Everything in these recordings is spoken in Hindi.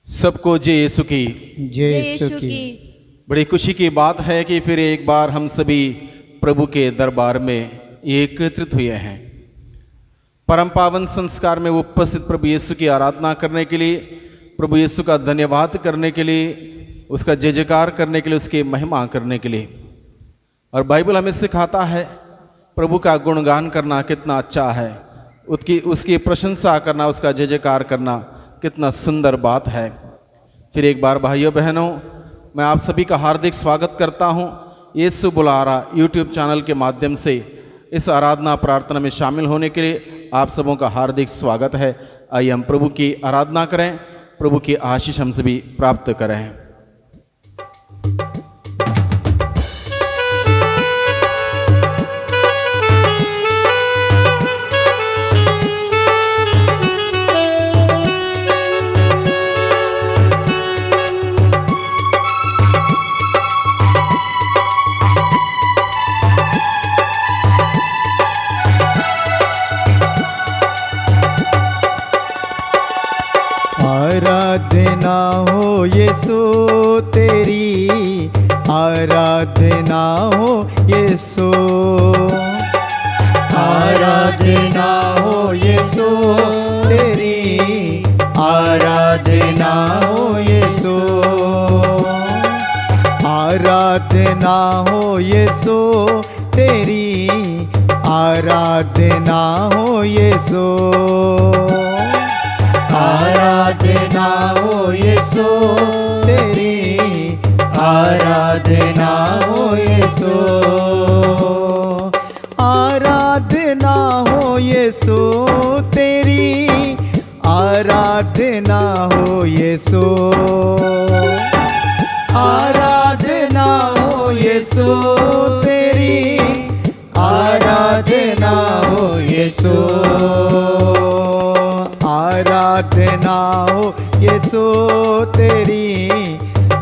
सबको जय यीशु की। जय यीशु की। बड़ी खुशी की बात है कि फिर एक बार हम सभी प्रभु के दरबार में एकत्रित हुए हैं। परम पावन संस्कार में उपस्थित प्रभु यीशु की आराधना करने के लिए, प्रभु यीशु का धन्यवाद करने के लिए, उसका जय जयकार करने के लिए, उसकी महिमा करने के लिए। और बाइबल हमें सिखाता है प्रभु का गुणगान करना कितना अच्छा है, उसकी प्रशंसा करना, उसका जय जयकार करना कितना सुंदर बात है। फिर एक बार भाइयों बहनों, मैं आप सभी का हार्दिक स्वागत करता हूं यीशु बुला रहा यूट्यूब चैनल के माध्यम से इस आराधना प्रार्थना में शामिल होने के लिए आप सबों का हार्दिक स्वागत है। आइए हम प्रभु की आराधना करें, प्रभु की आशीष हम सभी प्राप्त करें। आराधना हो यीशु तेरी, आराधना हो यीशु, आराधना हो यीशु तेरी, आराधना हो यीशु, आराधना हो यीशु तेरी, आराधना हो यीशु, आराधना हो यीशु तेरी, आराधना हो यीशु, आराधना हो यीशु तेरी, आराधना हो यीशु, आराधना हो यीशु तेरी, आराधना हो यीशु, आराधना हो यीशु तेरी,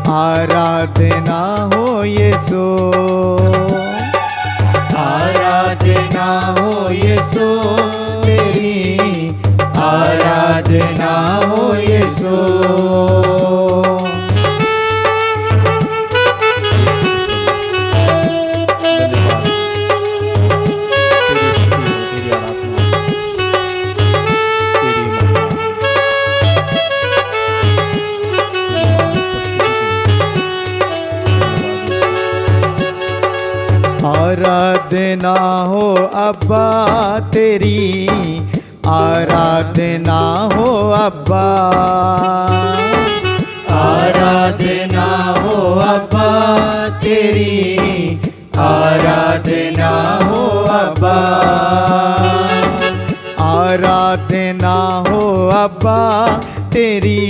आराधना हो यीशु, आराधना हो यीशु तेरी, आराधना हो यीशु। आराधना हो अब्बा तेरी, आराधना हो अब्बा, आराधना हो अब्बा तेरी, आराधना हो अब्बा, आराधना हो अब्बा तेरी,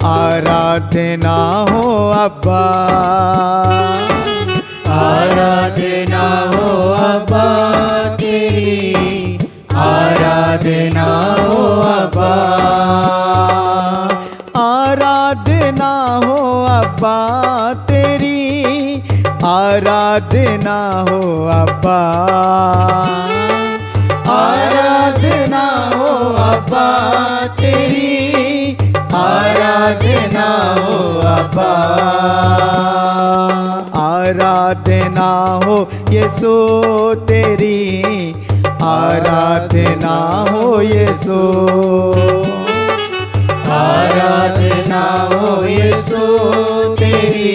आराधना हो अब्बा, आराधना हो अब्बा तेरी, आराधना हो अब्बा, आराधना हो अब्बा तेरी, आराधना हो अब्बा, आराधना हो अब्बा तेरी, आराधना हो अब्बा, आराधना हो यीशु तेरी, आराधना हो यीशु, आराधना हो यीशु तेरी,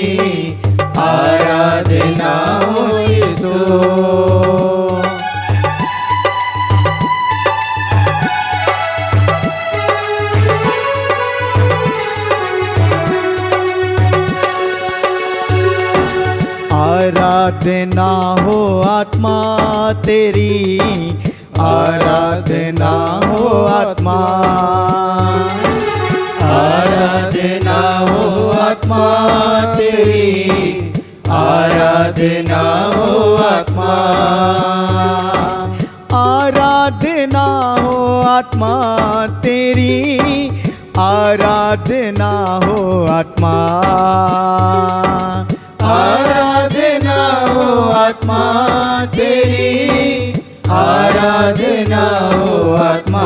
आराधना हो यीशु। आराधना हो आत्मा तेरी, आराधना हो आत्मा, आराधना हो आत्मा तेरी, आराधना हो आत्मा, आराधना हो आत्मा तेरी, आराधना हो आत्मा, आराधना हो आत्मा तेरी, आराधना हो आत्मा,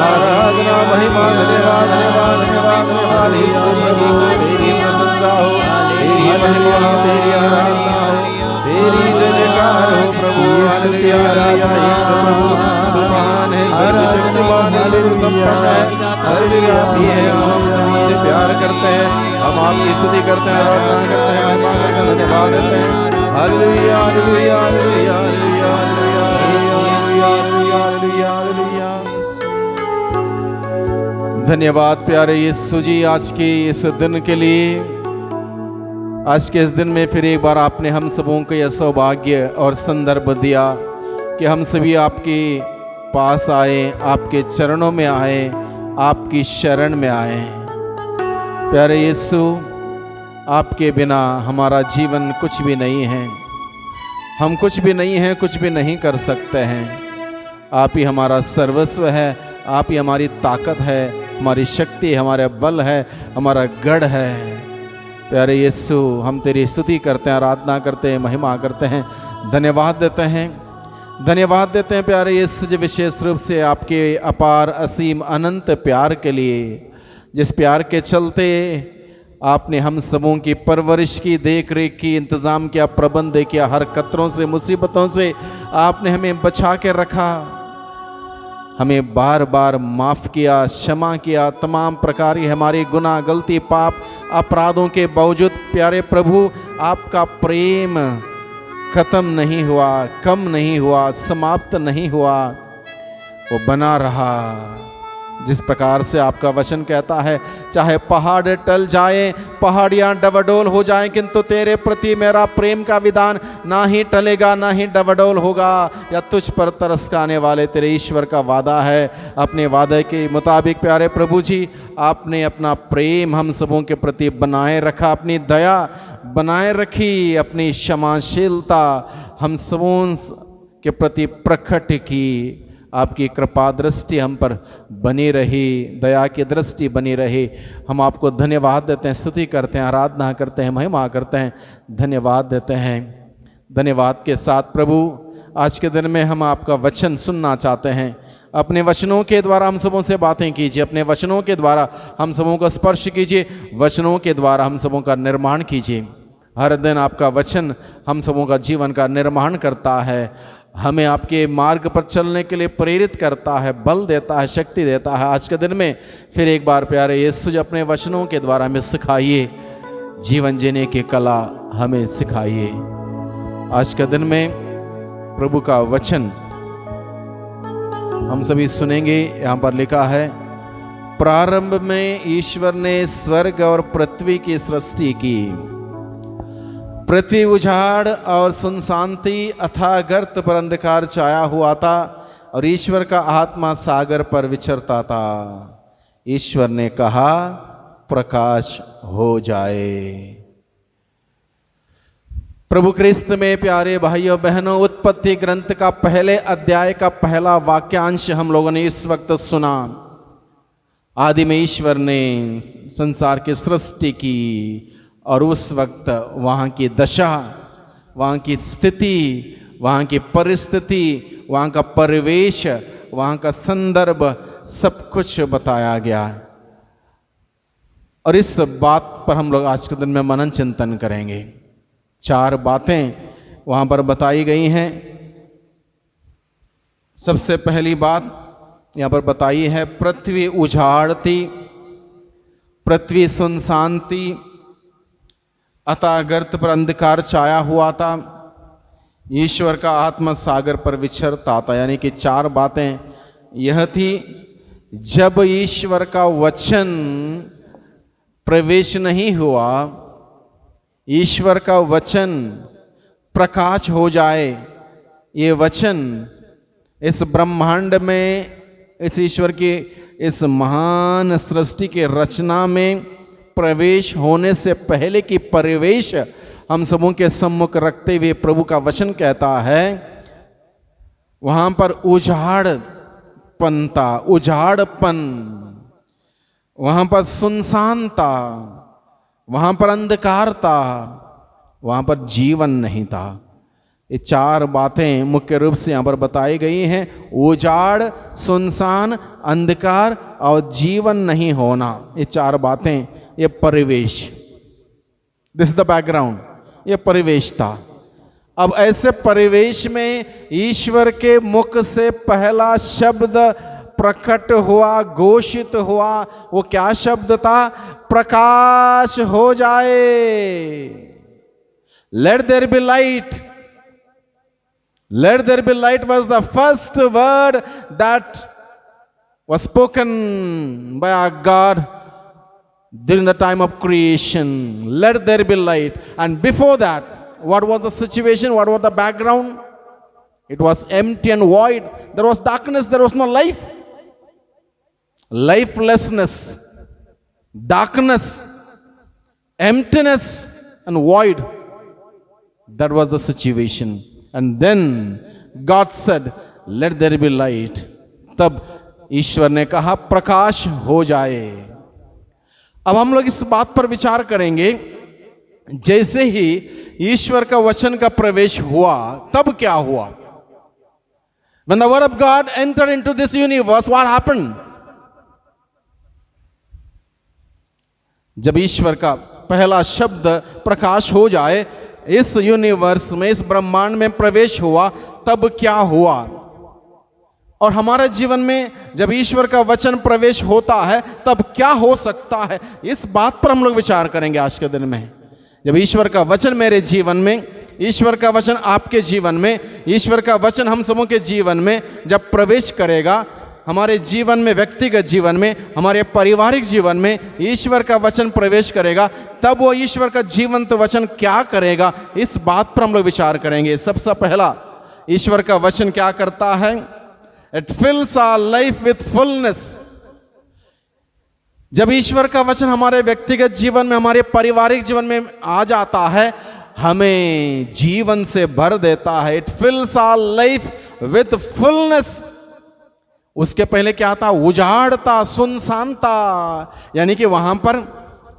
आराधना महिमा धन्यवाद धन्यवाद धन्यवाद धन्यवाद यीशु प्रभु तेरी प्रशंसा हो तेरी महिमा हो तेरी आराधना हो तेरी जय जयकार हो प्रभु हालेलुया हालेलुया यीशु प्रभु तू महान है सर्वशक्तिमान है सर्वसंपन्न है सर्वव्यापी है हम सभी से प्यार करते हैं हम आपकी स्तुति करते हैं आराधना करते हैं महिमा करते हैं धन्यवाद देते हैं hallelujah hallelujah hallelujah hallelujah hallelujah hallelujah. धन्यवाद प्यारे यीशु जी आज के इस दिन के लिए। आज के इस दिन में फिर एक बार आपने हम सबों को यह सौभाग्य और संदर्भ दिया कि हम सभी आपके पास आए, आपके चरणों में आए, आपकी शरण में आए। प्यारे यीशु आपके बिना हमारा जीवन कुछ भी नहीं है, हम कुछ भी नहीं हैं, कुछ भी नहीं कर सकते हैं। आप ही हमारा सर्वस्व है, आप ही हमारी ताकत है, हमारी शक्ति, हमारा बल है, हमारा गढ़ है। प्यारे यीशु हम तेरी स्तुति करते हैं, आराधना करते हैं, महिमा करते हैं, धन्यवाद देते हैं, धन्यवाद देते हैं प्यारे यीशु जी विशेष रूप से आपके अपार असीम अनंत प्यार के लिए, जिस प्यार के चलते आपने हम सबों की परवरिश की, देख रेख की, इंतज़ाम किया, प्रबंध किया, हर खतरों से मुसीबतों से आपने हमें बचा के रखा, हमें बार बार माफ़ किया, क्षमा किया, तमाम प्रकार की हमारी गुनाह गलती पाप अपराधों के बावजूद प्यारे प्रभु आपका प्रेम ख़त्म नहीं हुआ, कम नहीं हुआ, समाप्त नहीं हुआ, वो बना रहा। जिस प्रकार से आपका वचन कहता है चाहे पहाड़ टल जाए, पहाड़ियाँ डबडोल हो जाएं, किंतु तेरे प्रति मेरा प्रेम का विधान ना ही टलेगा ना ही डबडोल होगा। या तुझ पर तरस खाने वाले तेरे ईश्वर का वादा है। अपने वादे के मुताबिक प्यारे प्रभु जी आपने अपना प्रेम हम सबों के प्रति बनाए रखा, अपनी दया बनाए रखी, अपनी क्षमाशीलता हम सबों के प्रति प्रकट की। आपकी कृपा दृष्टि हम पर बनी रही, दया की दृष्टि बनी रही। हम आपको धन्यवाद देते हैं, स्तुति करते हैं, आराधना करते हैं, महिमा करते हैं, धन्यवाद देते हैं। धन्यवाद के साथ प्रभु आज के दिन में हम आपका वचन सुनना चाहते हैं। अपने वचनों के द्वारा हम सबों से बातें कीजिए, अपने वचनों के द्वारा हम सबों को स्पर्श कीजिए, वचनों के द्वारा हम सबों का निर्माण कीजिए। हर दिन आपका वचन हम सबों का जीवन का निर्माण करता है, हमें आपके मार्ग पर चलने के लिए प्रेरित करता है, बल देता है, शक्ति देता है। आज के दिन में फिर एक बार प्यारे यीशु जी अपने वचनों के द्वारा हमें सिखाइए, जीवन जीने की कला हमें सिखाइए। आज के दिन में प्रभु का वचन हम सभी सुनेंगे। यहाँ पर लिखा है, प्रारंभ में ईश्वर ने स्वर्ग और पृथ्वी की सृष्टि की। पृथ्वी उजाड़ और सुनसानती अथाह गर्त पर अंधकार छाया हुआ था और ईश्वर का आत्मा सागर पर विचरता था। ईश्वर ने कहा प्रकाश हो जाए। प्रभु क्रिस्त में प्यारे भाइयों बहनों, उत्पत्ति ग्रंथ का पहले अध्याय का पहला वाक्यांश हम लोगों ने इस वक्त सुना। आदि में ईश्वर ने संसार की सृष्टि की और उस वक्त वहाँ की दशा, वहाँ की स्थिति, वहाँ की परिस्थिति, वहाँ का परिवेश, वहाँ का संदर्भ सब कुछ बताया गया। और इस बात पर हम लोग आज के दिन में मनन चिंतन करेंगे। 4 बातें वहाँ पर बताई गई हैं। सबसे पहली बात यहाँ पर बताई है, पृथ्वी उजाड़ थी, पृथ्वी सुनसान थी, अतः गर्त पर अंधकार छाया हुआ था, ईश्वर का आत्मा सागर पर विचरता था। यानी कि 4 बातें यह थी, जब ईश्वर का वचन प्रवेश नहीं हुआ, ईश्वर का वचन प्रकाश हो जाए, ये वचन इस ब्रह्मांड में, इस ईश्वर की इस महान सृष्टि की रचना में प्रवेश होने से पहले की परिवेश हम सबों के सम्मुख रखते हुए प्रभु का वचन कहता है, वहाँ पर उजाड़पन था, उजाड़पन, वहाँ पर सुनसान था, वहाँ पर अंधकार था, वहाँ पर जीवन नहीं था। ये चार बातें मुख्य रूप से यहाँ पर बताई गई हैं। उजाड़, सुनसान, अंधकार और जीवन नहीं होना, ये चार बातें, ये परिवेश, दिस इज द बैकग्राउंड, ये परिवेश था। अब ऐसे परिवेश में ईश्वर के मुख से पहला शब्द प्रकट हुआ, घोषित हुआ, वो क्या शब्द था? प्रकाश हो जाए। Let there be light. Let there be light was the first word that was spoken by our God during the time of creation. Let there be light. And before that, what was the situation? What was the background? It was empty and void. There was darkness. There was no life. Lifelessness, darkness, emptiness, and void. That was the situation. And then God said, let there be light. तब ईश्वर ने कहा प्रकाश हो जाए। अब हम लोग इस बात पर विचार करेंगे, जैसे ही ईश्वर का वचन का प्रवेश हुआ तब क्या हुआ? When the word of God entered into this universe, what happened? जब ईश्वर का पहला शब्द प्रकाश हो जाए, इस यूनिवर्स में, इस ब्रह्मांड में प्रवेश हुआ, तब क्या हुआ? और हमारे जीवन में जब ईश्वर का वचन प्रवेश होता है तब क्या हो सकता है? इस बात पर हम लोग विचार करेंगे आज के दिन में। जब ईश्वर का वचन मेरे जीवन में, ईश्वर का वचन आपके जीवन में, ईश्वर का वचन हम सबों के जीवन में जब प्रवेश करेगा, हमारे जीवन में, व्यक्तिगत जीवन में, हमारे पारिवारिक जीवन में ईश्वर का वचन प्रवेश करेगा, तब वो ईश्वर का जीवंत वचन क्या करेगा, इस बात पर हम लोग विचार करेंगे। सबसे पहला, ईश्वर का वचन क्या करता है? It fills our life with fullness. जब ईश्वर का वचन हमारे व्यक्तिगत जीवन में, हमारे पारिवारिक जीवन में आ जाता है, हमें जीवन से भर देता है। It fills our life with fullness. उसके पहले क्या था? उजाड़ था, सुनसान था, यानी कि वहां पर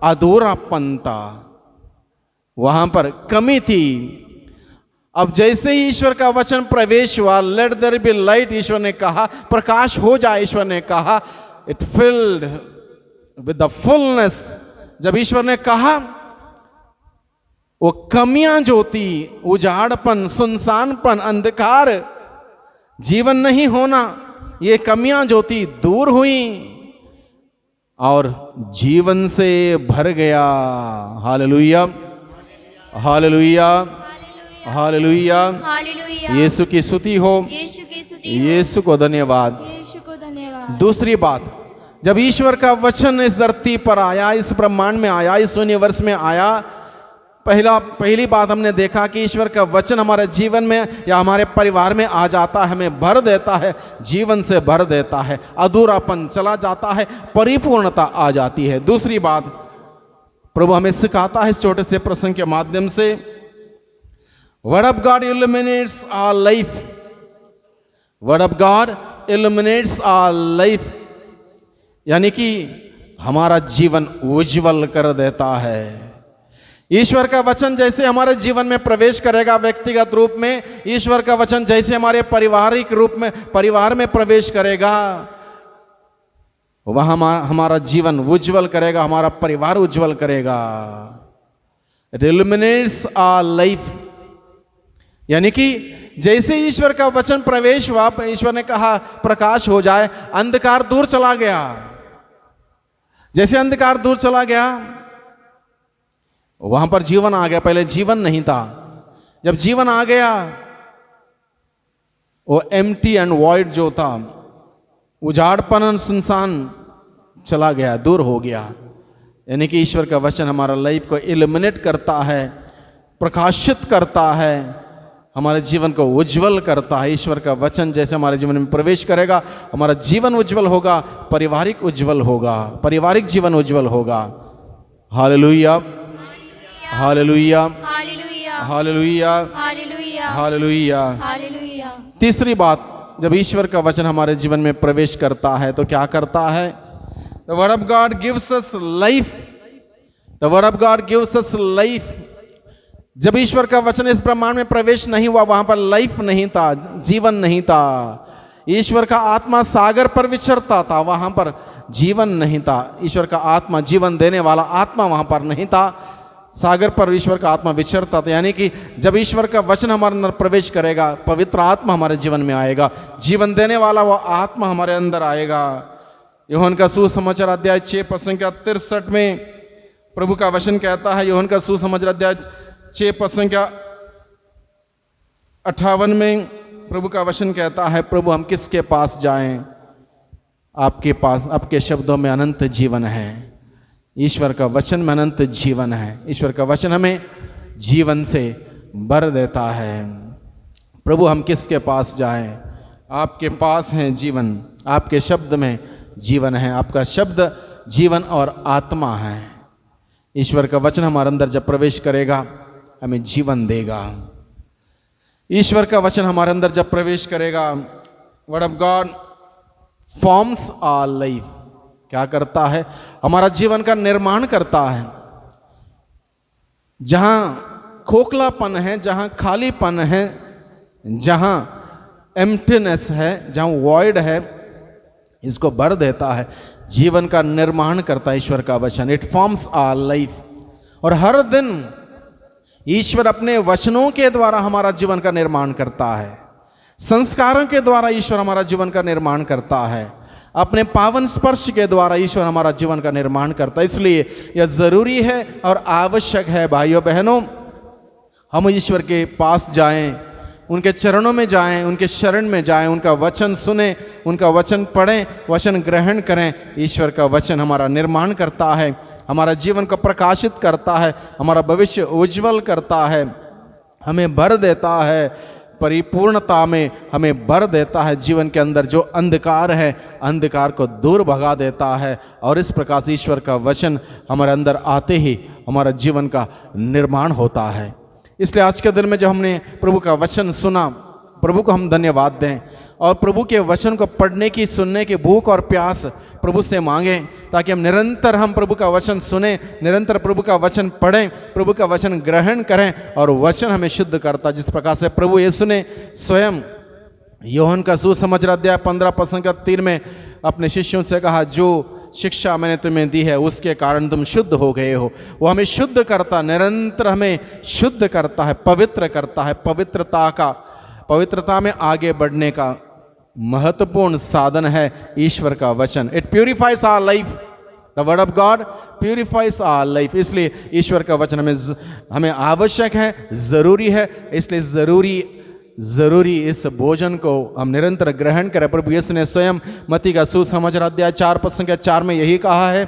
अधूरापन था, वहां पर कमी थी। अब जैसे ही ईश्वर का वचन प्रवेश हुआ, लेट देयर बी लाइट, ईश्वर ने कहा प्रकाश हो जाए, ईश्वर ने कहा, it filled with the fullness. जब ईश्वर ने कहा, वो कमियां जो थी, उजाड़पन, सुनसानपन, अंधकार, जीवन नहीं होना, ये कमियां जो थी दूर हुई और जीवन से भर गया। हालेलुया, हालेलुया, हालेलुया, यीशु की स्तुति हो, यीशु को धन्यवाद, यीशु को धन्यवाद। दूसरी बात, जब ईश्वर का वचन इस धरती पर आया, इस ब्रह्मांड में आया, इस यूनिवर्स में आया, पहली बात हमने देखा कि ईश्वर का वचन हमारे जीवन में या हमारे परिवार में आ जाता है, हमें भर देता है, जीवन से भर देता है, अधूरापन चला जाता है, परिपूर्णता आ जाती है। दूसरी बात, प्रभु हमें सिखाता है इस छोटे से प्रसंग के माध्यम से, word of God illuminates our life. Word of God illuminates our life, यानी कि हमारा जीवन उज्जवल कर देता है। ईश्वर का वचन जैसे हमारे जीवन में प्रवेश करेगा व्यक्तिगत रूप में, ईश्वर का वचन जैसे हमारे पारिवारिक रूप में, परिवार में प्रवेश करेगा, वह हमारा जीवन उज्जवल करेगा, हमारा परिवार उज्जवल करेगा। इट इल्यूमिनेट्स आवर लाइफ, यानी कि जैसे ईश्वर का वचन प्रवेश हुआ, ईश्वर ने कहा प्रकाश हो जाए, अंधकार दूर चला गया। जैसे अंधकार दूर चला गया, वहां पर जीवन आ गया। पहले जीवन नहीं था, जब जीवन आ गया, वो एम्प्टी एंड वॉइड जो था, उजाड़पन, सुनसान चला गया, दूर हो गया। यानी कि ईश्वर का वचन हमारा लाइफ को इल्यूमिनेट करता है, प्रकाशित करता है, हमारे जीवन को उज्जवल करता है। ईश्वर का वचन जैसे हमारे जीवन में प्रवेश करेगा, हमारा जीवन उज्जवल होगा, पारिवारिक उज्जवल होगा, पारिवारिक जीवन उज्जवल होगा। Hallelujah, hallelujah, hallelujah, hallelujah, hallelujah, hallelujah. Hallelujah. तीसरी बात, जब ईश्वर का वचन हमारे जीवन में प्रवेश करता है तो क्या करता है? The word of God gives us life. The word of God gives us life. जब ईश्वर का वचन इस ब्रह्मांड में प्रवेश नहीं हुआ, वहां पर लाइफ नहीं था, जीवन नहीं था। ईश्वर का आत्मा सागर पर विचरता था, वहां पर जीवन नहीं था। ईश्वर का आत्मा, जीवन देने वाला आत्मा वहां पर नहीं था। सागर पर ईश्वर का आत्मा विचरता था। यानी कि जब ईश्वर का वचन हमारे अंदर प्रवेश करेगा, पवित्र आत्मा हमारे जीवन में आएगा, जीवन देने वाला वो आत्मा हमारे अंदर आएगा। यूहन्ना का सुसमाचार अध्याय 6 पद संख्या 63 में प्रभु का वचन कहता है। यूहन्ना का सुसमाचार अध्याय 6 पद संख्या 58 में प्रभु का वचन कहता है, प्रभु हम किसके पास जाएं? आपके पास, आपके शब्दों में अनंत जीवन है। ईश्वर का वचन में अनंत जीवन है। ईश्वर का वचन हमें जीवन से भर देता है। प्रभु हम किसके पास जाएं? आपके पास है जीवन, आपके शब्द में जीवन है। आपका शब्द जीवन और आत्मा है। ईश्वर का वचन हमारे अंदर जब प्रवेश करेगा, हमें जीवन देगा। ईश्वर का वचन हमारे अंदर जब प्रवेश करेगा, word of God forms our life. क्या करता है? हमारा जीवन का निर्माण करता है। जहां खोखलापन है, जहां खालीपन है, जहां एम्प्टीनेस है, जहां वॉइड है, इसको भर देता है। जीवन का निर्माण करता है ईश्वर का वचन। It forms our life. और हर दिन ईश्वर अपने वचनों के द्वारा हमारा जीवन का निर्माण करता है। संस्कारों के द्वारा ईश्वर हमारा जीवन का निर्माण करता है। अपने पावन स्पर्श के द्वारा ईश्वर हमारा जीवन का निर्माण करता है। इसलिए यह जरूरी है और आवश्यक है भाइयों बहनों, हम ईश्वर के पास जाएं, उनके चरणों में जाएं, उनके शरण में जाएं, उनका वचन सुने, उनका वचन पढ़ें, वचन ग्रहण करें। ईश्वर का वचन हमारा निर्माण करता है, हमारा जीवन को प्रकाशित करता है, हमारा भविष्य उज्जवल करता है, हमें भर देता है, परिपूर्णता में हमें भर देता है। जीवन के अंदर जो अंधकार है, अंधकार को दूर भगा देता है। और इस प्रकार से ईश्वर का वचन हमारे अंदर आते ही हमारा जीवन का निर्माण होता है। इसलिए आज के दिन में जब हमने प्रभु का वचन सुना, प्रभु को हम धन्यवाद दें और प्रभु के वचन को पढ़ने की, सुनने की भूख और प्यास प्रभु से मांगें, ताकि हम प्रभु का वचन सुने, निरंतर प्रभु का वचन पढ़ें, प्रभु का वचन ग्रहण करें और वचन हमें शुद्ध करता। जिस प्रकार से प्रभु यीशु ने स्वयं यूहन्ना का सुसमाचार अध्याय 15 पद संख्या 3 में अपने शिष्यों से कहा, जो शिक्षा मैंने तुम्हें दी है उसके कारण तुम शुद्ध हो गए हो। वो हमें शुद्ध करता, निरंतर हमें शुद्ध करता है, पवित्र करता है। पवित्रता में आगे बढ़ने का महत्वपूर्ण साधन है ईश्वर का वचन। It purifies our life. The word of God purifies our life. इसलिए ईश्वर का वचन हमें आवश्यक है, जरूरी है। इसलिए जरूरी इस भोजन को हम निरंतर ग्रहण करें। प्रभु यीशु ने स्वयं मत्ती का सुसमाचार अध्याय 4 पद संख्या 4 में यही कहा है,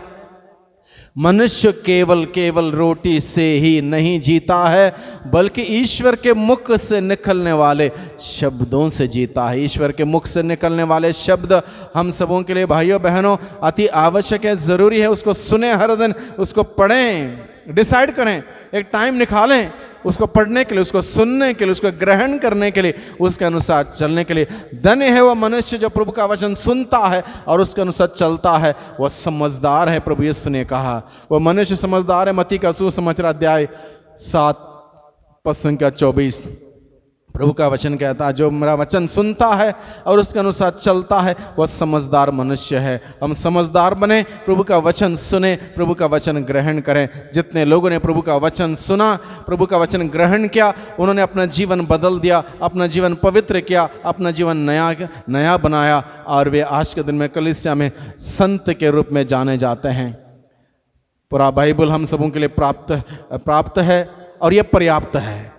मनुष्य केवल रोटी से ही नहीं जीता है, बल्कि ईश्वर के मुख से निकलने वाले शब्दों से जीता है। ईश्वर के मुख से निकलने वाले शब्द हम सबों के लिए भाइयों बहनों अति आवश्यक है, जरूरी है। उसको सुने हर दिन, उसको पढ़ें, डिसाइड करें, एक टाइम निकालें उसको पढ़ने के लिए, उसको सुनने के लिए, उसको ग्रहण करने के लिए, उसके अनुसार चलने के लिए। धन्य है वह मनुष्य जो प्रभु का वचन सुनता है और उसके अनुसार चलता है, वह समझदार है। प्रभु यीशु ने कहा वह मनुष्य समझदार है। मत्ती का सुसमाचार अध्याय 7 पद संख्या 24 प्रभु का वचन कहता है, जो मेरा वचन सुनता है और उसके अनुसार चलता है वह समझदार मनुष्य है। हम समझदार बने, प्रभु का वचन सुने, प्रभु का वचन ग्रहण करें। जितने लोगों ने प्रभु का वचन सुना, प्रभु का वचन ग्रहण किया, उन्होंने अपना जीवन बदल दिया, अपना जीवन पवित्र किया, अपना जीवन नया बनाया और वे आज के दिन में कलीसिया में संत के रूप में जाने जाते हैं। पूरा बाइबल हम सबों के लिए प्राप्त है और यह पर्याप्त है।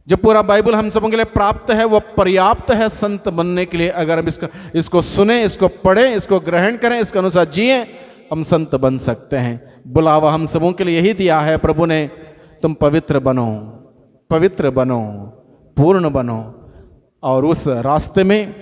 जो पूरा बाइबल हम सबों के लिए प्राप्त है वह पर्याप्त है संत बनने के लिए। अगर हम इसको सुने, इसको पढ़ें, इसको ग्रहण करें, इसके अनुसार जिए, हम संत बन सकते हैं। बुलावा हम सबों के लिए यही दिया है प्रभु ने, तुम पवित्र बनो, पूर्ण बनो। और उस रास्ते में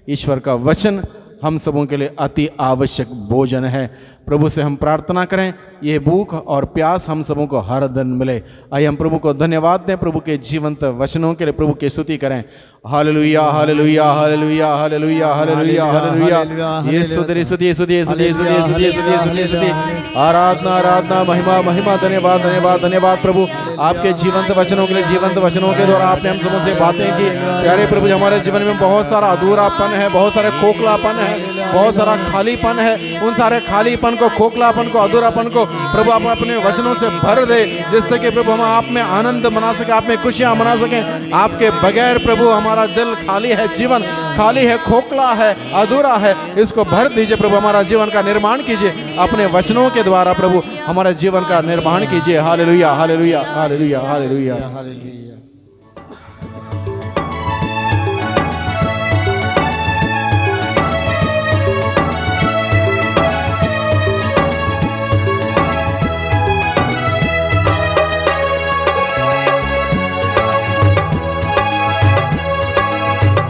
ईश्वर का वचन हम सबों के लिए अति आवश्यक भोजन है। प्रभु से हम प्रार्थना करें, ये भूख और प्यास हम सबों को हर दिन मिले। आइए हम प्रभु को धन्यवाद दें, प्रभु के जीवंत वचनों के लिए प्रभु की स्तुति करें। Hallelujah hallelujah hallelujah hallelujah hallelujah hallelujah. यीशु तेरी स्तुति स्तुति स्तुति स्तुति स्तुति स्तुति स्तुति आराधना आराधना महिमा महिमा। धन्यवाद धन्यवाद धन्यवाद प्रभु आपके जीवंत वचनों के लिए। जीवंत वचनों के द्वारा आपने हम सबों से बातें की। प्यारे प्रभु, हमारे जीवन में बहुत सारा अधूरापन है, बहुत सारा खोखलापन है, बहुत सारा खालीपन है। उन सारे खालीपन को, खोखलापन को, अधूरापन को प्रभु आप अपने वचनों से भर दे, जिससे कि प्रभु हम आप में आनंद मना सके, आप में खुशियां मना सकें। आपके बगैर प्रभु हमारा दिल खाली है, जीवन खाली है, खोखला है, अधूरा है। इसको भर दीजिए प्रभु, हमारा जीवन का निर्माण कीजिए अपने वचनों के द्वारा। प्रभु हमारे जीवन का निर्माण कीजिए। हालेलुया हालेलुया हालेलुया हालेलुया हालेलुया।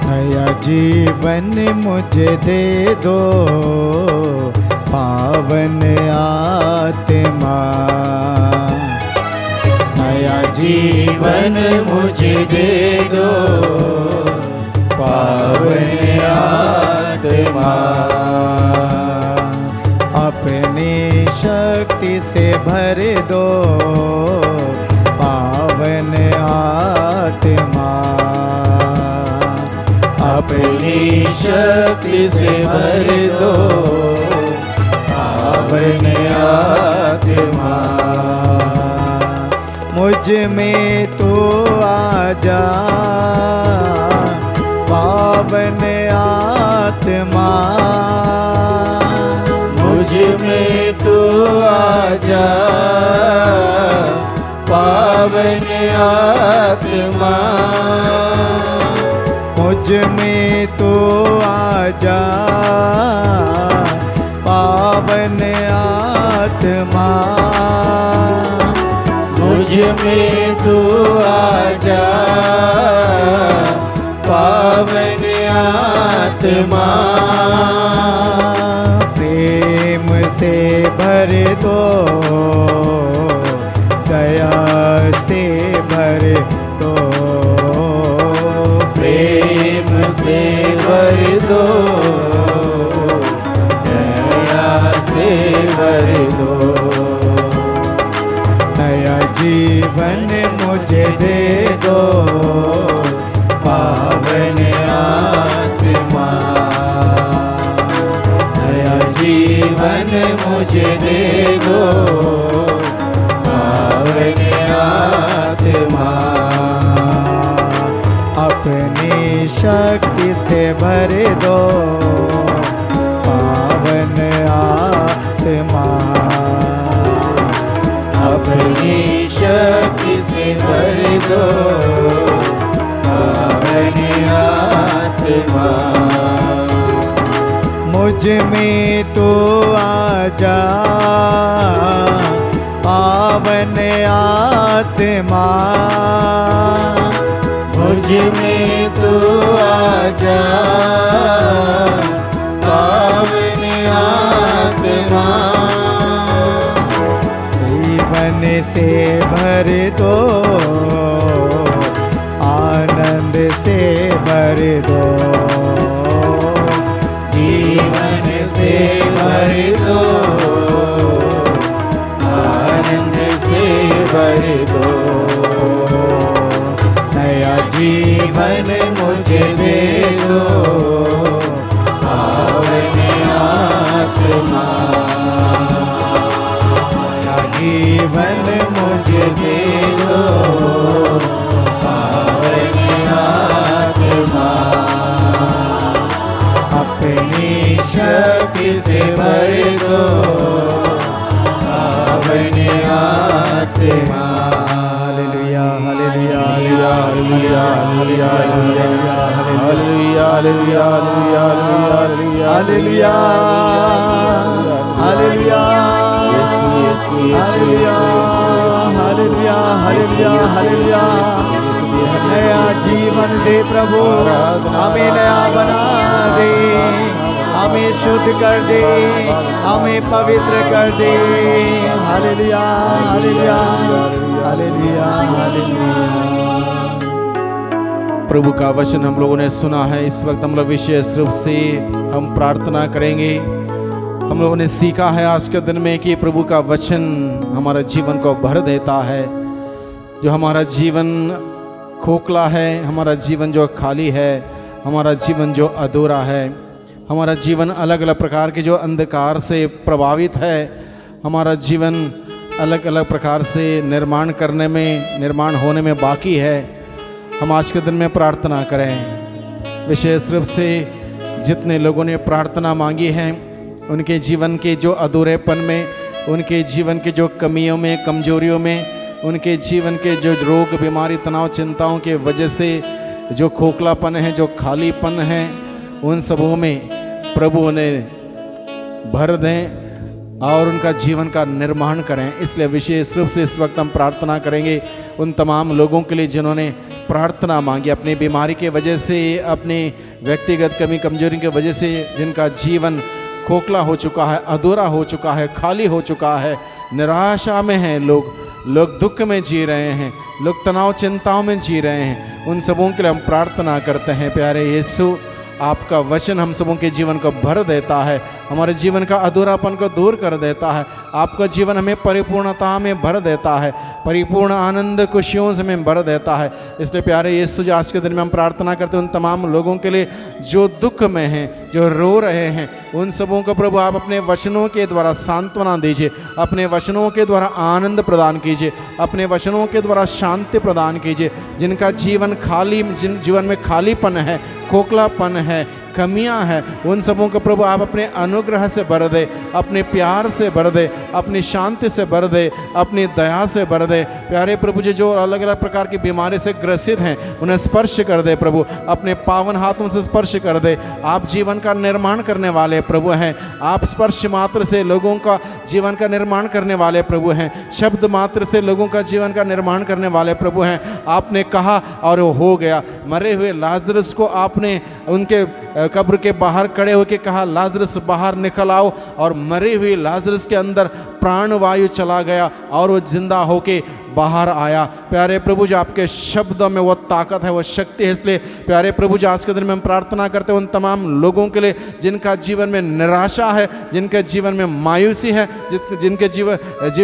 नया जीवन मुझे दे दो, पावन आत्मा। नया जीवन मुझे दे दो, पावन आत्मा। अपनी शक्ति से भर दो, पावन आत्मा। अपनी शक्ति से भर दो, पावन आत्मा। मुझ में तो आजा, पावन आत्मा। मुझ में तो आजा, पावन आत्मा। मुझ में तो आजा, पावन आत्मा। मुझ में तो आजा, पावन आत्मा। प्रेम से भर दो, दया से भर दो। प्रेम से भर दो, दया से भर दो। नया जीवन मुझे दे दो, पावन आत्मा। नया जीवन मुझे दे दो, पावन आत्मा। अपनी शक्ति से भर दो, पावन आत्मा। अपनी शक्ति से भर दो, पावन आत्मा। मुझ में तो आजा, पावन आत्मा। मुझ में तो आजा, पावन आत्मा। जीवन से भर दो, आनंद से भर दो। जीवन से भर दो, आनंद से भर दो। नया जीवन मुझे दे दो, पावन आत्मा। नया जीवन मुझे दे दो, पावन आत्मा। अपनी शक्ति से भर दो, पावन आत्मा। Hallelujah hallelujah hallelujah hallelujah hallelujah hallelujah hallelujah hallelujah hallelujah hallelujah hallelujah hallelujah hallelujah. नया जीवन दे प्रभु, हमें नया बना दे। हमें शुद्ध कर दे, हमें पवित्र कर दे। Hallelujah hallelujah hallelujah hallelujah. प्रभु का वचन हम लोगों ने सुना है। इस वक्त हम लोग विशेष रूप से हम प्रार्थना करेंगे। हम लोगों ने सीखा है आज के दिन में कि प्रभु का वचन हमारा जीवन को भर देता है। जो हमारा जीवन खोखला है, हमारा जीवन जो खाली है, हमारा जीवन जो अधूरा है, हमारा जीवन अलग अलग प्रकार के जो अंधकार से प्रभावित है, हमारा जीवन अलग अलग प्रकार से निर्माण होने में बाकी है। हम आज के दिन में प्रार्थना करें। विशेष रूप से जितने लोगों ने प्रार्थना मांगी है, उनके जीवन के जो अधूरेपन में, उनके जीवन के जो कमियों में, कमजोरियों में, उनके जीवन के जो रोग, बीमारी, तनाव, चिंताओं के वजह से जो खोखलापन है, जो खालीपन है, उन सबों में प्रभु उन्हें भर दें और उनका जीवन का निर्माण करें। इसलिए विशेष रूप से इस वक्त हम प्रार्थना करेंगे उन तमाम लोगों के लिए जिन्होंने प्रार्थना मांगी, अपनी बीमारी के वजह से, अपनी व्यक्तिगत कमी कमजोरी की वजह से जिनका जीवन खोखला हो चुका है, अधूरा हो चुका है, खाली हो चुका है, निराशा में हैं लोग दुख में जी रहे हैं, लोग तनाव चिंताओं में जी रहे हैं। उन सबों के लिए हम प्रार्थना करते हैं। प्यारे यीशु, आपका वचन हम सबों के जीवन को भर देता है, हमारे जीवन का अधूरापन को दूर कर देता है। आपका जीवन हमें परिपूर्णता में भर देता है, परिपूर्ण आनंद खुशियों से हमें भर देता है। इसलिए प्यारे यीशु जी, आज के दिन में हम प्रार्थना करते हैं उन तमाम लोगों के लिए जो दुख में हैं, जो रो रहे हैं, उन सबों को प्रभु आप अपने वचनों के द्वारा सांत्वना दीजिए, अपने वचनों के द्वारा आनंद प्रदान कीजिए, अपने वचनों के द्वारा शांति प्रदान कीजिए। जिनका जीवन जिन जीवन में खालीपन है, खोखलापन है, कमियां हैं, उन सबों को प्रभु आप अपने अनुग्रह से भर दे, अपने प्यार से भर दे, अपनी शांति से भर दे, अपनी दया से भर दे। प्यारे प्रभु जी, जो अलग अलग प्रकार की बीमारी से ग्रसित हैं, उन्हें स्पर्श कर दे प्रभु, अपने पावन हाथों से स्पर्श कर दे। आप जीवन का निर्माण करने वाले प्रभु हैं। आप स्पर्श मात्र से लोगों का जीवन का निर्माण करने वाले प्रभु हैं। शब्द मात्र से लोगों का जीवन का निर्माण करने वाले प्रभु हैं। आपने कहा और वो हो गया। मरे हुए लाजरस को आपने उनके कब्र के बाहर खड़े होकर कहा, लाजरस बाहर निकल आओ, और मरे हुए लाजरस के अंदर प्राणवायु चला गया और वो जिंदा होके बाहर आया। प्यारे प्रभु जी, आपके शब्दों में वो ताकत है, वो शक्ति है। इसलिए प्यारे प्रभु जी, आज के दिन में हम प्रार्थना करते हैं उन तमाम लोगों के लिए जिनका जीवन में निराशा है, जिनके जीवन में मायूसी है, जिनके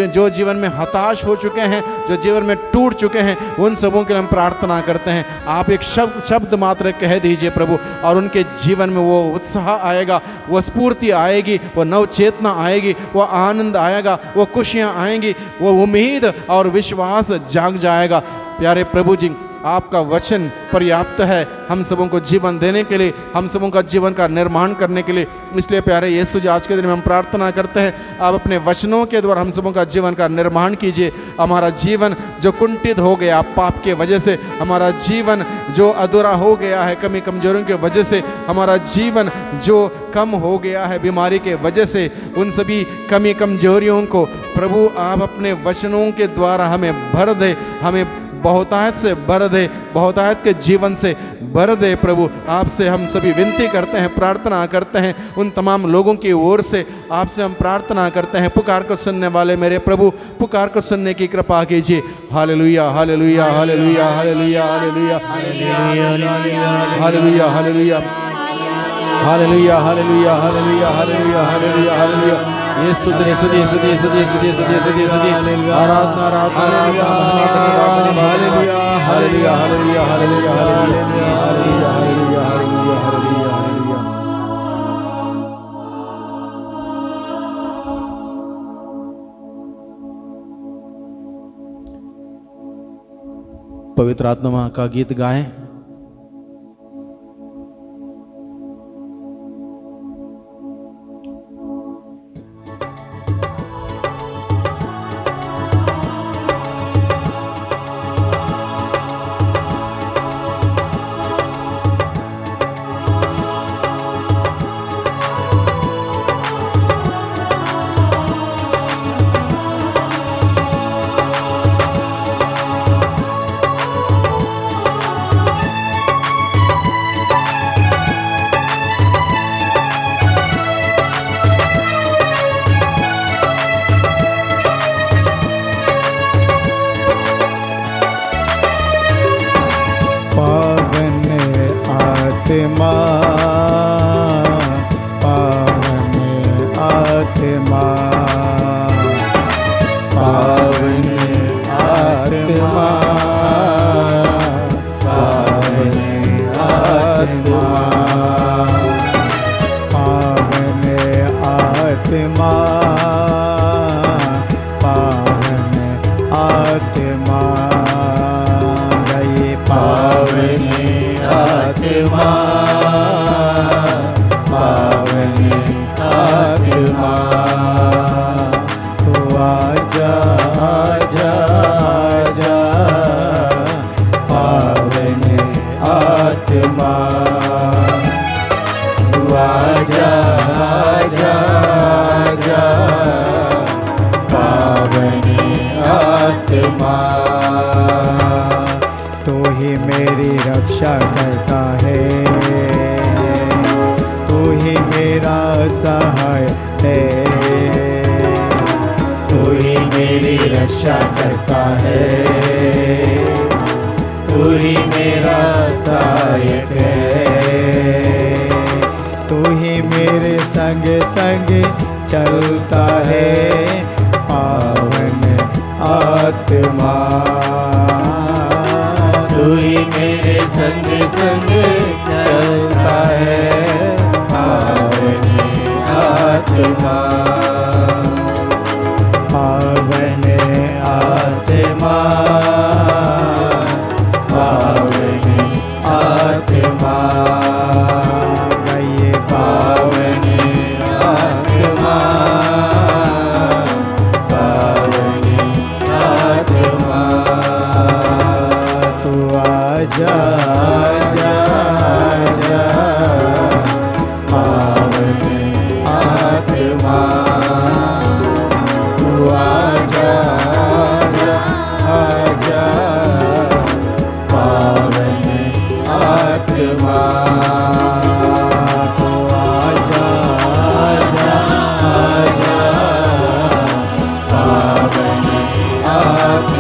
जो जीवन में हताश हो चुके हैं, जो जीवन में टूट चुके हैं, उन सबों के लिए हम प्रार्थना करते हैं। आप एक शब्द मात्र कह दीजिए प्रभु, और उनके जीवन में वो उत्साह आएगा, वो स्फूर्ति आएगी, वो नवचेतना आएगी, वो आनंद आएगा, वो खुशियाँ आएंगी, वो उम्मीद और विश्वास जाग जाएगा। प्यारे प्रभु जी, आपका वचन पर्याप्त है हम सबों को जीवन देने के लिए, हम सबों का जीवन का निर्माण करने के लिए। इसलिए प्यारे यीशु जी, आज के दिन में हम प्रार्थना करते हैं, आप अपने वचनों के द्वारा हम सबों का जीवन का निर्माण कीजिए। हमारा जीवन जो कुंठित हो गया पाप के वजह से, हमारा जीवन जो अधूरा हो गया है कमी कमजोरियों की वजह से, हमारा जीवन जो कम हो गया है बीमारी के वजह से, उन सभी कमी कमजोरियों को प्रभु आप अपने वचनों के द्वारा हमें भर दे, हमें बहुतायत से भर दे, बहुतायत के जीवन से भर दे। प्रभु, आपसे हम सभी विनती करते हैं, प्रार्थना करते हैं उन तमाम लोगों की ओर से, आपसे हम प्रार्थना करते हैं। पुकार को सुनने वाले मेरे प्रभु, पुकार को सुनने की कृपा कीजिए। हालेलुया hallelujah hallelujah hallelujah hallelujah hallelujah hallelujah hallelujah hallelujah hallelujah hallelujah hallelujah हालेलुया। ये सुधे सुधे सुधे सुधे सुधे सुधे सुधे सुधे आराधना आराधना आराधना हालेलुया hallelujah hallelujah hallelujah hallelujah hallelujah hallelujah hallelujah hallelujah हालेलुया। पवित्र आत्मा का गीत गाएं। आत्मा पावन आत्मा पावन आत्मा पावन आत्मा पावन आत्मा पावन आत्मा गए पावन आत्मा पावन आत्मा तो आजा आजा आजा पावन आत्मा तो आजा आजा आजा पावन आत्मा तू ही मेरी रक्षा करता है तू ही मेरा सहाय है तू ही मेरी रक्षा करता है तू ही मेरा सहायक है तू ही मेरे संग संग चलता है पावन आत्मा तू ही मेरे संग संग चलता है पावन आत्मा पावन आत्मा पावन आत्मा गए पावन आत्मा पावन आत्मा तू आजा आजा आजा पावन आत्मा तू आजा आजा आजा पावन आत्मा तू आजा आजा आजा पावन आत्मा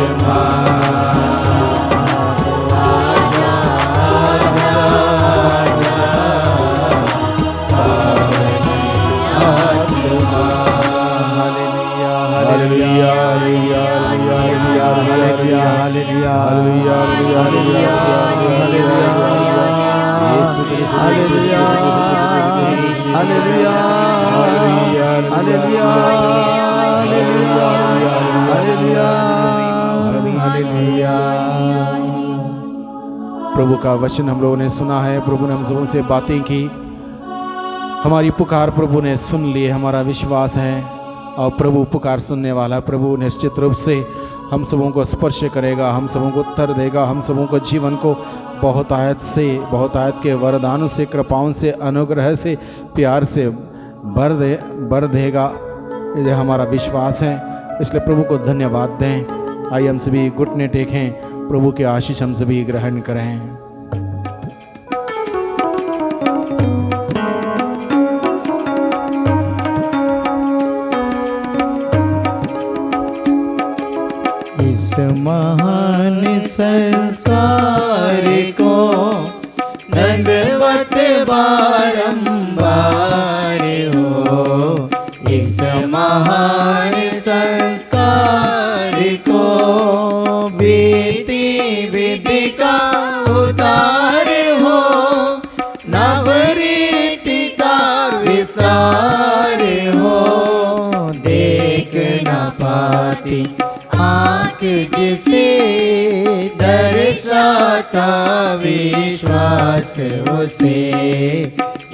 प्रभु का वचन हम लोगों ने सुना है। प्रभु ने हम सबों से बातें की, हमारी पुकार प्रभु ने सुन ली। हमारा विश्वास है और प्रभु पुकार सुनने वाला प्रभु निश्चित रूप से हम सबों को स्पर्श करेगा, हम सबों को उत्तर देगा, हम सबों को जीवन को बहुत आयत के वरदानों से, कृपाओं से, अनुग्रह से, प्यार से भर देगा। ये हमारा विश्वास है, इसलिए प्रभु को धन्यवाद दें। आइए हम सभी घुटने टेकें, प्रभु के आशीष हम सभी ग्रहण करें। महान संसार को दंडवत बारंबार हो, इस महान संसार को बीती विधि का उतार हो, नवरीति का विस्तार हो, देख न पाती आँख जिसे दर्शाता विश्वास उसे,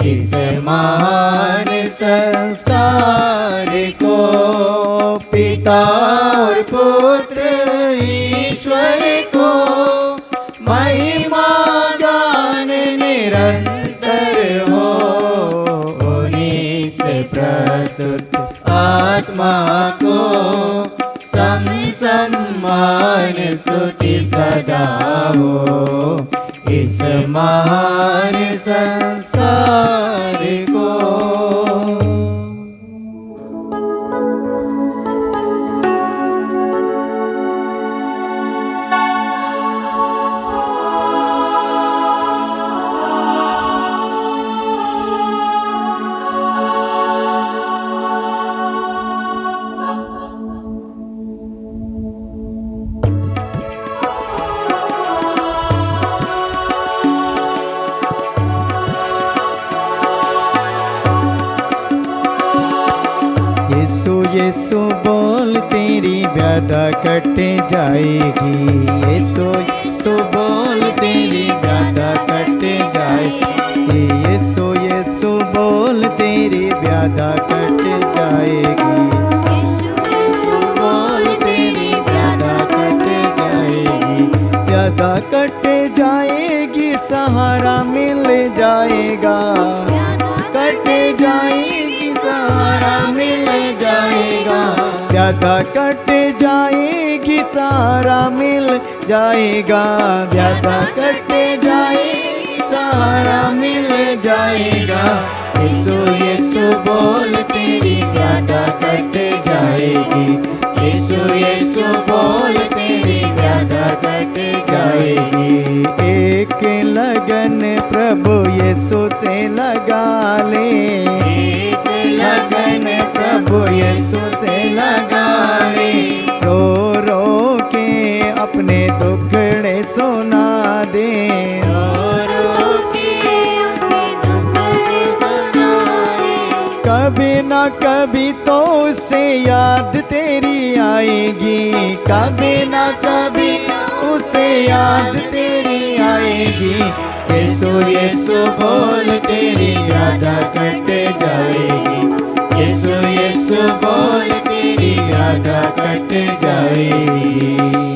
इस महान संसार को पिता और पुत्र ईश्वर को महिमा गान निरंतर हो, उन्हीं से प्रस्तुत आत्मा को सम्मान स्तुति सदा हो, इस महान संसार को। यीशु बोल तेरी व्याधा कट जाएगी। यीशु बोल तेरी व्याधा कट जाएगी। यीशु बोल तेरी व्याधा कट जाएगी। यीशु बोल तेरी व्याधा कट जाएगी। व्याधा कट जाएगी, सहारा मिल जाएगा। कट जाएगी, सहारा मिल जाएगा। व्याधा कट जाएगी, सहारा मिल जाएगा। व्याधा कट जाएगी, सहारा मिल जाएगा। यीशु बोल तेरी व्याधा कट जाएगी। यीशु बोल तेरी व्याधा कट जाएगी। एक लगन प्रभु यीशु से लगा ले। एक लगन प्रभु यीशु से लगा ले। रो रो के अपने दुखड़े सुना दे। रो रो के अपने दुखड़े सुना दे। कभी ना कभी तो उससे याद तेरी आएगी। कभी ना कभी उससे याद तेरी आएगी। यीशु बोल तेरी व्याधा कट जाएगी। यीशु बोल तेरी व्याधा कट जाएगी।